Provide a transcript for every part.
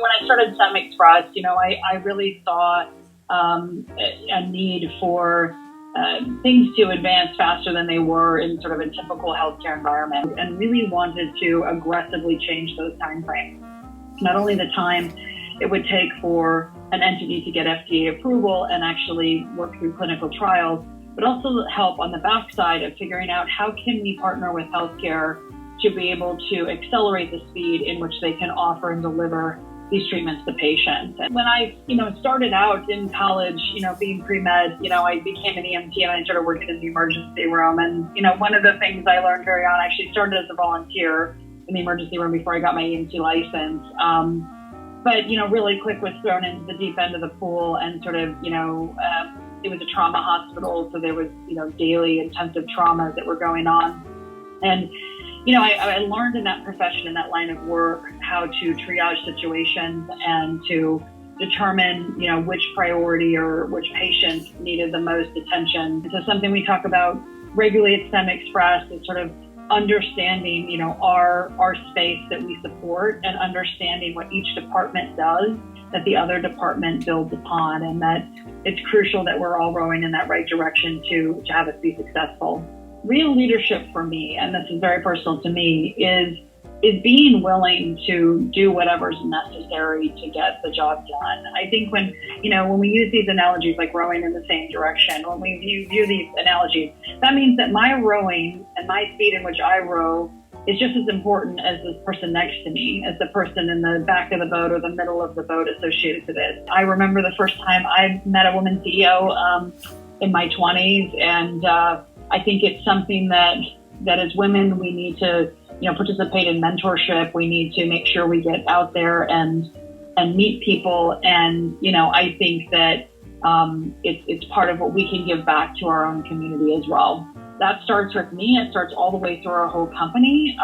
when I started StemExpress, I really saw a need for things to advance faster than they were in sort of a typical healthcare environment, and really wanted to aggressively change those timeframes. Not only the time it would take for an entity to get FDA approval and actually work through clinical trials, but also help on the backside of figuring out how can we partner with healthcare to be able to accelerate the speed in which they can offer and deliver these treatments to patients. And when I, started out in college, being pre-med, I became an EMT and I started working in the emergency room. And, one of the things I learned very on, I actually started as a volunteer in the emergency room before I got my EMT license. But, really quick was thrown into the deep end of the pool and sort of, it was a trauma hospital. So there was, daily intensive traumas that were going on. And, I learned in that profession, in that line of work, how to triage situations and to determine, which priority or which patient needed the most attention. So something we talk about regularly at StemExpress is sort of understanding, our space that we support and understanding what each department does that the other department builds upon, and that it's crucial that we're all rowing in that right direction to have us be successful. Real leadership for me, and this is very personal to me, is being willing to do whatever's necessary to get the job done. I think when we use these analogies like rowing in the same direction, when we view these analogies, that means that my rowing and my speed in which I row is just as important as the person next to me, as the person in the back of the boat or the middle of the boat associated to this. I remember the first time I met a woman CEO in my 20s, and I think it's something that as women, we need to, participate in mentorship. We need to make sure we get out there and meet people. And, I think that it's part of what we can give back to our own community as well. That starts with me. It starts all the way through our whole company,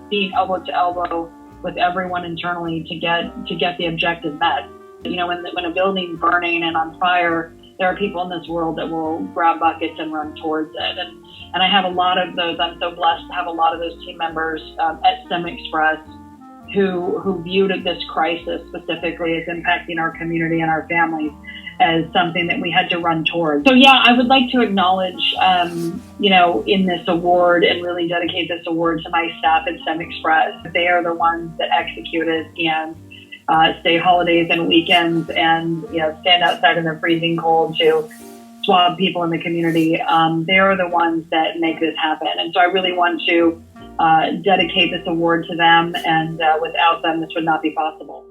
being elbow to elbow with everyone internally to get the objective met. When a building's burning and on fire, there are people in this world that will grab buckets and run towards it. And I have a lot of those. I'm so blessed to have a lot of those team members at StemExpress who viewed this crisis specifically as impacting our community and our families as something that we had to run towards. So yeah, I would like to acknowledge, in this award and really dedicate this award to my staff at StemExpress. They are the ones that executed and stay holidays and weekends and, stand outside in the freezing cold to swab people in the community. They are the ones that make this happen. And so I really want to dedicate this award to them. And without them, this would not be possible.